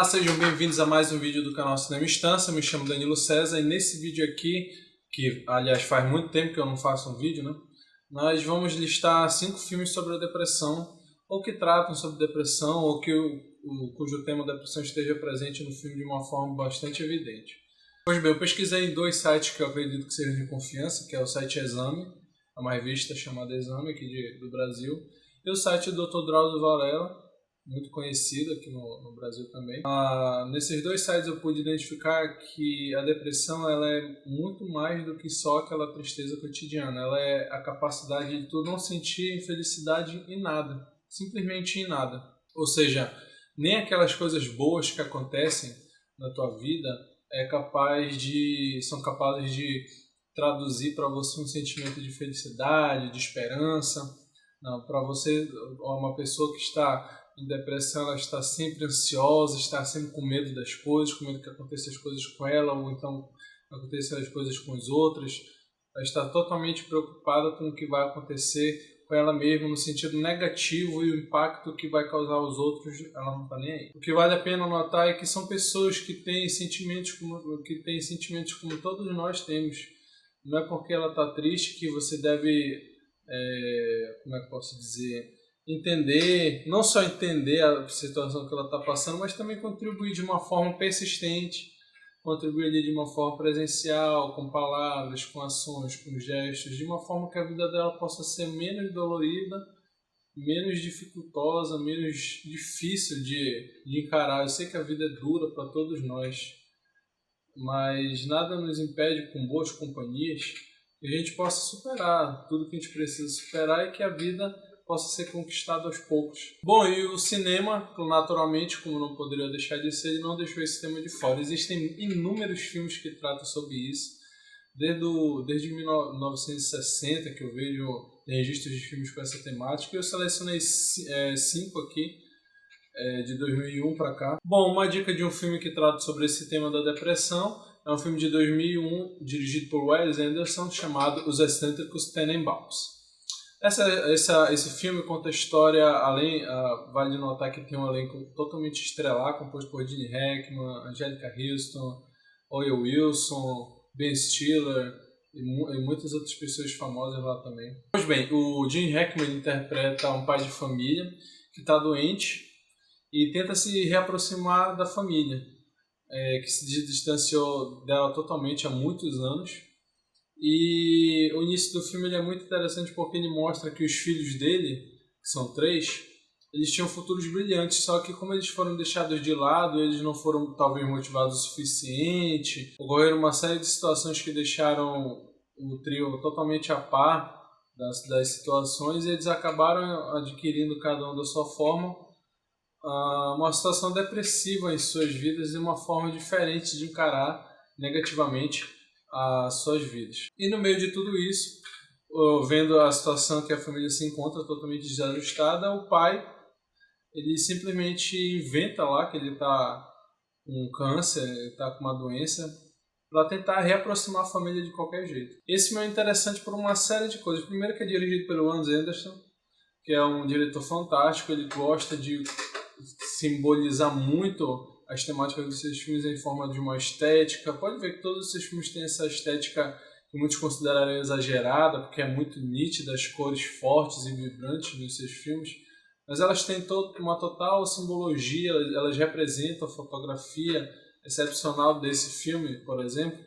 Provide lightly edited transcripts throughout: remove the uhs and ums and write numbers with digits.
Olá, sejam bem-vindos a mais um vídeo do canal Cinema Estância. Me chamo Danilo César e nesse vídeo aqui, que aliás faz muito tempo que eu não faço um vídeo, nós vamos listar 5 filmes sobre a depressão, ou que tratam sobre depressão, ou que cujo tema depressão esteja presente no filme de uma forma bastante evidente. Pois bem, eu pesquisei em 2 sites que eu acredito que sejam de confiança, que é o site Exame, é uma revista chamada Exame aqui do Brasil, e o site do Dr. Drauzio Varela, muito conhecido aqui no Brasil também. Nesses 2 sites eu pude identificar que a depressão ela é muito mais do que só aquela tristeza cotidiana. Ela é a capacidade de tu não sentir felicidade em nada, simplesmente em nada. Ou seja, nem aquelas coisas boas que acontecem na tua vida são capazes de traduzir para você um sentimento de felicidade, de esperança. Para você, uma pessoa que está em depressão, ela está sempre ansiosa, está sempre com medo das coisas, com medo que aconteçam as coisas com ela, ou então aconteçam as coisas com os outros. Ela está totalmente preocupada com o que vai acontecer com ela mesma, no sentido negativo, e o impacto que vai causar aos outros, ela não está nem aí. O que vale a pena notar é que são pessoas que têm sentimentos como todos nós temos. Não é porque ela está triste que você deve, como é que eu posso dizer, entender, não só entender a situação que ela está passando, mas também contribuir de uma forma persistente, contribuir de uma forma presencial, com palavras, com ações, com gestos, de uma forma que a vida dela possa ser menos dolorida, menos dificultosa, menos difícil de encarar. Eu sei que a vida é dura para todos nós, mas nada nos impede, com boas companhias, que a gente possa superar tudo que a gente precisa superar e que a vida possa ser conquistada aos poucos. Bom, e o cinema, naturalmente, como não poderia deixar de ser, ele não deixou esse tema de fora. Existem inúmeros filmes que tratam sobre isso, desde 1960 que eu vejo registros de filmes com essa temática, e eu selecionei 5 aqui, de 2001 para cá. Bom, uma dica de um filme que trata sobre esse tema da depressão é um filme de 2001, dirigido por Wes Anderson, chamado Os Excêntricos Tenenbaums. Esse filme conta a história, vale notar que tem um elenco totalmente estrelar, composto por Gene Hackman, Angélica Houston, Owen Wilson, Ben Stiller e muitas outras pessoas famosas lá também. Pois bem, o Gene Hackman interpreta um pai de família que está doente e tenta se reaproximar da família, que se distanciou dela totalmente há muitos anos. E o início do filme ele é muito interessante porque ele mostra que os filhos dele, que são 3, eles tinham futuros brilhantes, só que como eles foram deixados de lado, eles não foram talvez motivados o suficiente, ocorreram uma série de situações que deixaram o trio totalmente a par das situações, e eles acabaram adquirindo, cada um da sua forma, uma situação depressiva em suas vidas e uma forma diferente de encarar negativamente as suas vidas. E no meio de tudo isso, vendo a situação que a família se encontra totalmente desajustada, o pai ele simplesmente inventa lá que ele está com câncer, ele está com uma doença, para tentar reaproximar a família de qualquer jeito. Esse filme é interessante por uma série de coisas. Primeiro, que é dirigido pelo Wes Anderson, que é um diretor fantástico. Ele gosta de simbolizar muito as temáticas dos seus filmes em forma de uma estética. Pode ver que todos os seus filmes têm essa estética que muitos considerariam exagerada, porque é muito nítida, as cores fortes e vibrantes nos seus filmes, mas elas têm uma total simbologia, elas representam a fotografia excepcional desse filme, por exemplo.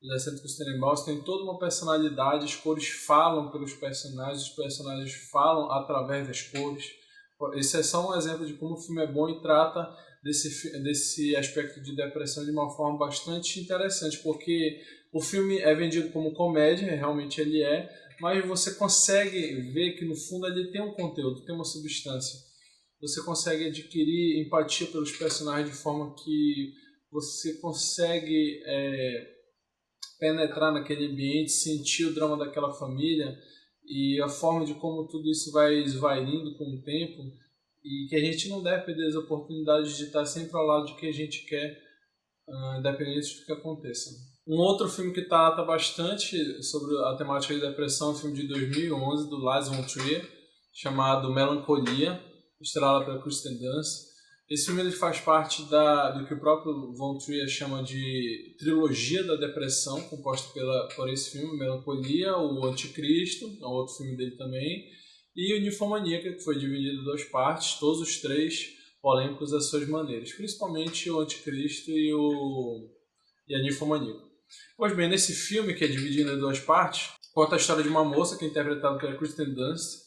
Os Excêntricos Tenenbaums tem toda uma personalidade, as cores falam pelos personagens, os personagens falam através das cores. Esse é só um exemplo de como o filme é bom e trata desse aspecto de depressão de uma forma bastante interessante, porque o filme é vendido como comédia, realmente ele é, mas você consegue ver que no fundo ele tem um conteúdo, tem uma substância. Você consegue adquirir empatia pelos personagens de forma que você consegue penetrar naquele ambiente, sentir o drama daquela família e a forma de como tudo isso vai esvaindo com o tempo, e que a gente não deve perder as oportunidades de estar sempre ao lado de que a gente quer, independente do que aconteça. Um outro filme que trata bastante sobre a temática de depressão é um filme de 2011 do Lars von Trier, chamado Melancolia, estrelado pela Kirsten Dunst. Esse filme ele faz parte do que o próprio Von Trier chama de trilogia da depressão, composta por esse filme, Melancolia, o Anticristo, é um outro filme dele também, e o Ninfomaníaca, que foi dividido em 2 partes, todos os 3 polêmicos às suas maneiras, principalmente o Anticristo e a Ninfomaníaca. Pois bem, nesse filme, que é dividido em 2 partes, conta a história de uma moça que é interpretada pela Kristen Dunst,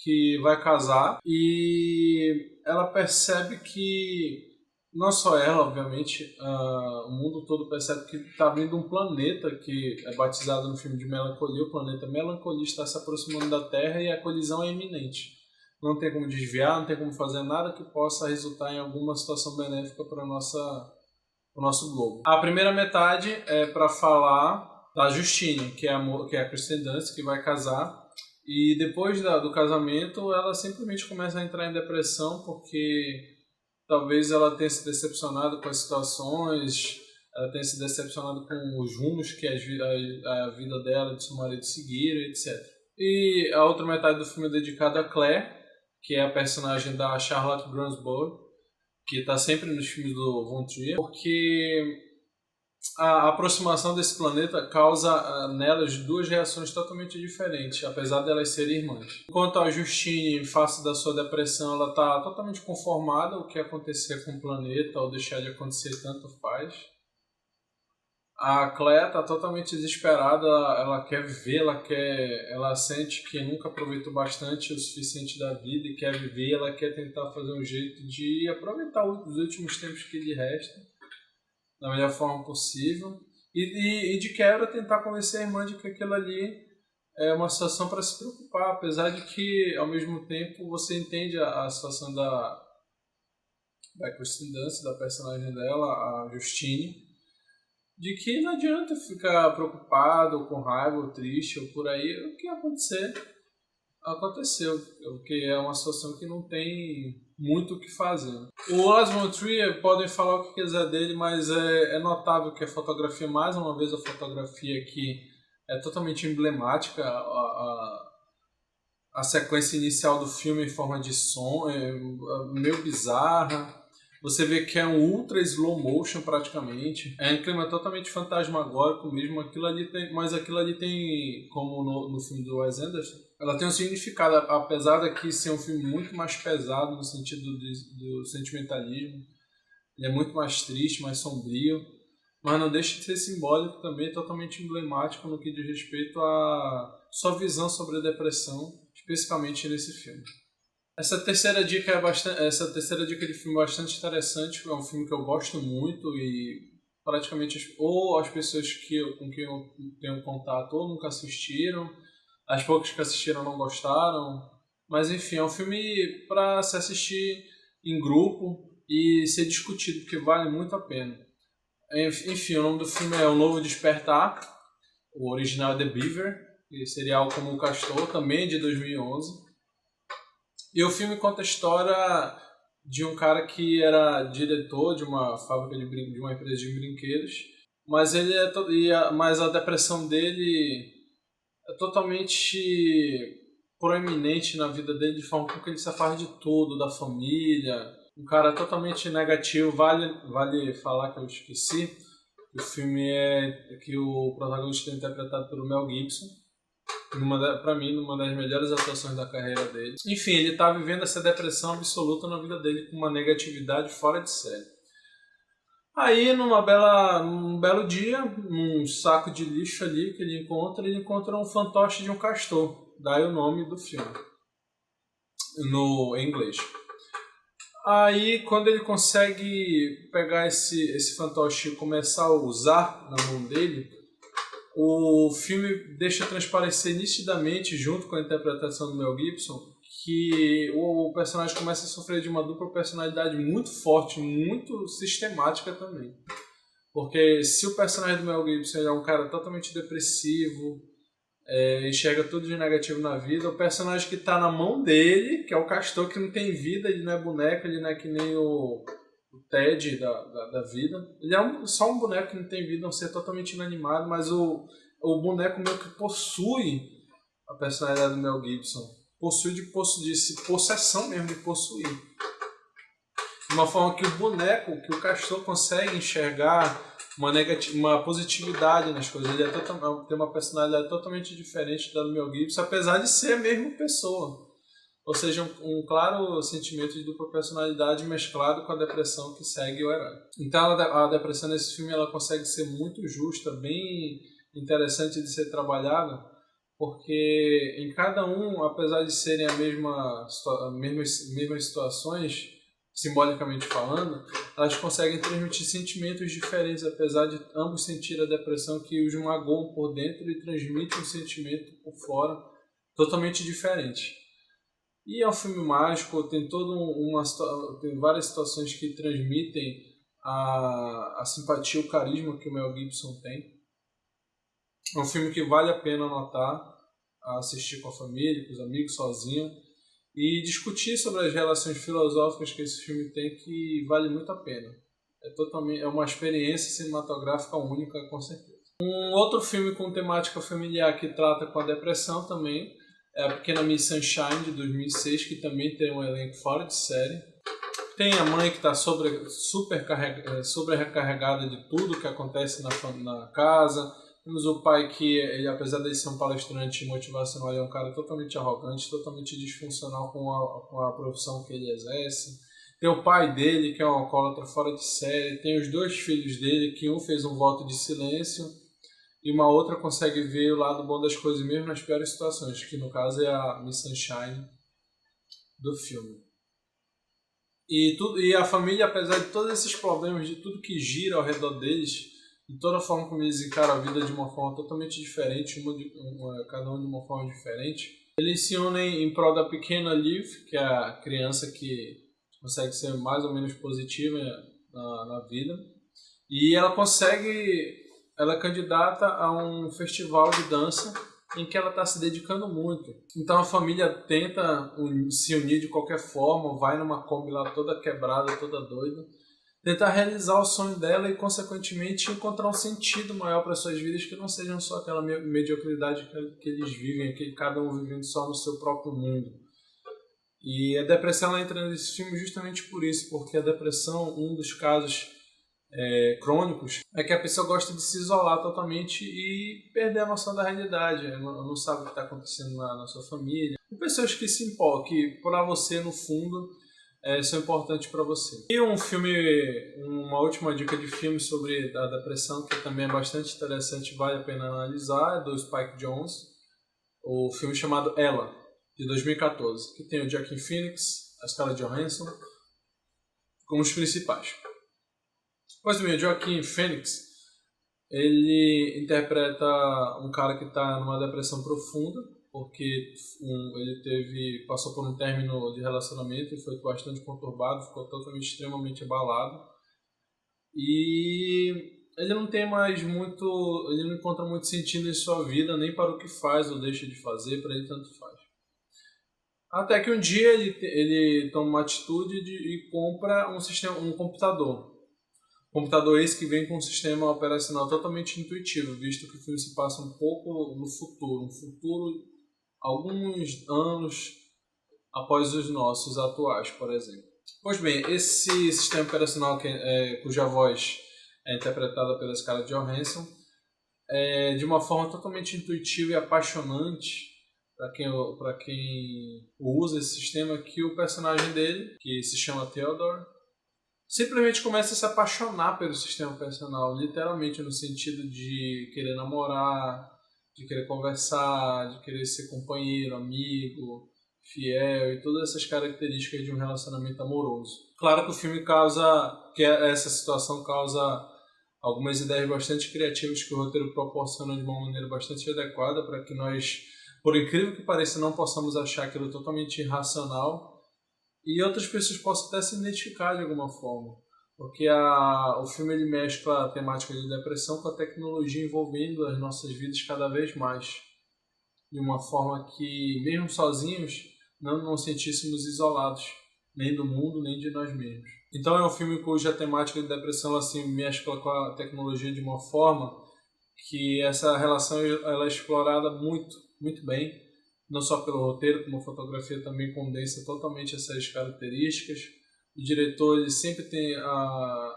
que vai casar e ela percebe que, não só ela, obviamente, o mundo todo percebe que está vindo um planeta que é batizado no filme de Melancolia, o planeta Melancolia está se aproximando da Terra e a colisão é iminente. Não tem como desviar, não tem como fazer nada que possa resultar em alguma situação benéfica para o nosso globo. A primeira metade é para falar da Justine, que é a Kristen Dunst, que vai casar. E depois do casamento, ela simplesmente começa a entrar em depressão porque talvez ela tenha se decepcionado com as situações, ela tenha se decepcionado com os rumos que a vida dela e do seu marido seguiram, etc. E a outra metade do filme é dedicada a Claire, que é a personagem da Charlotte Gainsbourg, que está sempre nos filmes do Von Trier, porque a aproximação desse planeta causa nelas 2 reações totalmente diferentes, apesar de elas serem irmãs. Enquanto a Justine, face da sua depressão, ela está totalmente conformada, o que acontecer com o planeta ou deixar de acontecer tanto faz. A Claire está totalmente desesperada, ela quer viver, ela sente que nunca aproveitou bastante o suficiente da vida e quer viver, ela quer tentar fazer um jeito de aproveitar os últimos tempos que lhe restam da melhor forma possível e de quebra tentar convencer a irmã de que aquilo ali é uma situação para se preocupar, apesar de que ao mesmo tempo você entende a situação da Kristen Dunst, da personagem dela, a Justine, de que não adianta ficar preocupado, ou com raiva, ou triste, ou por aí, o que acontecer, aconteceu, porque é uma situação que não tem muito o que fazer. O Lars von Trier, podem falar o que quiser dele, mas é notável que a fotografia, mais uma vez a fotografia aqui, é totalmente emblemática. A sequência inicial do filme em forma de som é meio bizarra. Você vê que é um ultra slow motion praticamente. É um clima totalmente fantasmagórico mesmo. Mas aquilo ali tem, como no filme do Wes Anderson, ela tem um significado, apesar daqui ser um filme muito mais pesado no sentido do sentimentalismo. Ele é muito mais triste, mais sombrio, mas não deixa de ser simbólico também, totalmente emblemático no que diz respeito à sua visão sobre a depressão, especificamente nesse filme. Essa terceira dica de filme é bastante interessante, é um filme que eu gosto muito e praticamente ou as pessoas com quem eu tenho contato ou nunca assistiram, as poucas que assistiram não gostaram, mas enfim, é um filme para se assistir em grupo e ser discutido, porque vale muito a pena. Enfim, o nome do filme é O Novo Despertar, o original é The Beaver, que seria algo como o Castor, também de 2011. E o filme conta a história de um cara que era diretor de uma fábrica de uma empresa de brinquedos, mas mas a depressão dele é totalmente proeminente na vida dele, de forma que ele se afasta de tudo, da família. Um cara totalmente negativo. Vale falar que eu esqueci. O filme que o protagonista é interpretado pelo Mel Gibson. Pra mim, uma das melhores atuações da carreira dele. Enfim, ele tá vivendo essa depressão absoluta na vida dele, com uma negatividade fora de série. Aí, num belo dia, num saco de lixo ali que ele encontra um fantoche de um castor. Daí o nome do filme, em inglês. Aí, quando ele consegue pegar esse fantoche e começar a usar na mão dele, o filme deixa transparecer nitidamente, junto com a interpretação do Mel Gibson, que o personagem começa a sofrer de uma dupla personalidade muito forte, muito sistemática também. Porque se o personagem do Mel Gibson é um cara totalmente depressivo, enxerga tudo de negativo na vida, o personagem que está na mão dele, que é o Castor, que não tem vida, ele não é boneco, ele não é que nem o Ted da vida. Ele é só um boneco que não tem vida, um ser totalmente inanimado, mas o boneco meio que possui a personalidade do Mel Gibson. Possui de possessão mesmo, de possuir. de uma forma que o boneco, que o Castor consegue enxergar uma positividade nas coisas. Ele tem uma personalidade totalmente diferente da do Mel Gibson, apesar de ser a mesma pessoa. Ou seja, um claro sentimento de dupla personalidade mesclado com a depressão que segue o herói. Então a depressão nesse filme ela consegue ser muito justa, bem interessante de ser trabalhada, porque em cada um, apesar de serem mesmas situações, simbolicamente falando, elas conseguem transmitir sentimentos diferentes, apesar de ambos sentir a depressão que os magoam por dentro e transmitem um sentimento por fora totalmente diferente. E é um filme mágico, tem tem várias situações que transmitem a simpatia, o carisma que o Mel Gibson tem. É um filme que vale a pena anotar, assistir com a família, com os amigos, sozinho, e discutir sobre as relações filosóficas que esse filme tem, que vale muito a pena. É uma experiência cinematográfica única, com certeza. Um outro filme com temática familiar que trata com a depressão também é A Pequena Miss Sunshine, de 2006, que também tem um elenco fora de série. Tem a mãe que está sobrecarregada de tudo que acontece na casa. Temos o pai que, ele, apesar de ser um palestrante motivacional, ele é um cara totalmente arrogante, totalmente disfuncional com a profissão que ele exerce. Tem o pai dele, que é um alcoólatra fora de série. Tem os dois filhos dele, que um fez um voto de silêncio e uma outra consegue ver o lado bom das coisas mesmo nas piores situações, que no caso é a Miss Sunshine do filme. E a família, apesar de todos esses problemas, de tudo que gira ao redor deles, de toda a forma como eles encaram a vida de uma forma totalmente diferente, cada um de uma forma diferente, eles se unem em prol da pequena Liv, que é a criança que consegue ser mais ou menos positiva na vida, e ela é candidata a um festival de dança em que ela está se dedicando muito. Então a família tenta se unir de qualquer forma, vai numa Kombi lá toda quebrada, toda doida, tentar realizar o sonho dela e, consequentemente, encontrar um sentido maior para suas vidas, que não sejam só aquela mediocridade que eles vivem, que cada um vivendo só no seu próprio mundo. E a depressão ela entra nesse filme justamente por isso, porque a depressão, um dos casos crônicos, é que a pessoa gosta de se isolar totalmente e perder a noção da realidade, não sabe o que está acontecendo na sua família. E pessoas que se empolgam, que para você, no fundo, são importantes para você. E uma última dica de filme sobre a depressão, que também é bastante interessante, vale a pena analisar, é do Spike Jonze, o filme chamado Ela, de 2014, que tem o Joaquin Phoenix, a Scarlett Johansson como os principais. Pois bem, o Joaquin Phoenix, ele interpreta um cara que está numa depressão profunda, porque ele passou por um término de relacionamento e foi bastante conturbado, ficou totalmente, extremamente abalado. E ele não encontra muito sentido em sua vida, nem para o que faz ou deixa de fazer, para ele tanto faz. Até que um dia ele toma uma atitude e compra um computador. Computador esse que vem com um sistema operacional totalmente intuitivo, visto que o filme se passa um pouco no futuro, alguns anos após os nossos atuais, por exemplo. Pois bem, esse sistema operacional cuja voz é interpretada pela Scarlett Johansson é de uma forma totalmente intuitiva e apaixonante para quem usa esse sistema, que o personagem dele, que se chama Theodore, simplesmente começa a se apaixonar pelo sistema operacional, literalmente no sentido de querer namorar, de querer conversar, de querer ser companheiro, amigo, fiel e todas essas características de um relacionamento amoroso. Claro que o filme essa situação causa algumas ideias bastante criativas que o roteiro proporciona de uma maneira bastante adequada para que nós, por incrível que pareça, não possamos achar aquilo totalmente irracional e outras pessoas possam até se identificar de alguma forma, porque o filme ele mescla a temática de depressão com a tecnologia envolvendo as nossas vidas cada vez mais, de uma forma que, mesmo sozinhos, não nos sentíssemos isolados, nem do mundo, nem de nós mesmos. Então é um filme cuja temática de depressão assim, mescla com a tecnologia de uma forma que essa relação ela é explorada muito, muito bem, não só pelo roteiro, como a fotografia também condensa totalmente essas características. O diretor ele sempre tem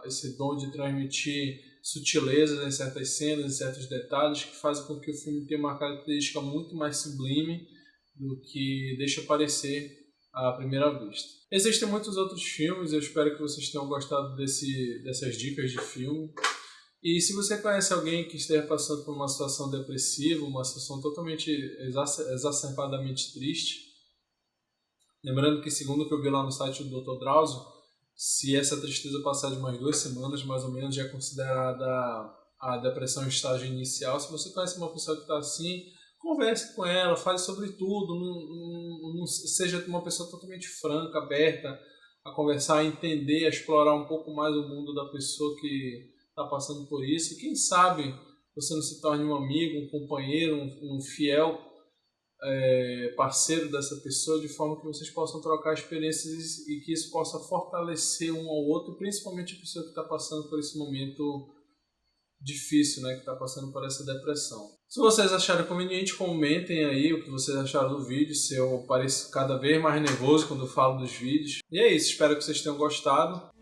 esse dom de transmitir sutilezas em certas cenas, em certos detalhes, que fazem com que o filme tenha uma característica muito mais sublime do que deixa parecer à primeira vista. Existem muitos outros filmes, eu espero que vocês tenham gostado dessas dicas de filme. E se você conhece alguém que esteja passando por uma situação depressiva, uma situação totalmente exacerbadamente triste, lembrando que, segundo o que eu vi lá no site do Dr. Drauzio, se essa tristeza passar de umas 2 semanas, mais ou menos, já é considerada a depressão em estágio inicial. Se você conhece uma pessoa que está assim, converse com ela, fale sobre tudo, não seja uma pessoa totalmente franca, aberta a conversar, a entender, a explorar um pouco mais o mundo da pessoa que está passando por isso. E quem sabe você não se torne um amigo, um companheiro, um fiel parceiro dessa pessoa, de forma que vocês possam trocar experiências e que isso possa fortalecer um ao outro, principalmente a pessoa que está passando por esse momento difícil, né, que está passando por essa depressão. Se vocês acharem conveniente, comentem aí o que vocês acharam do vídeo, se eu pareço cada vez mais nervoso quando eu falo dos vídeos. E é isso, espero que vocês tenham gostado.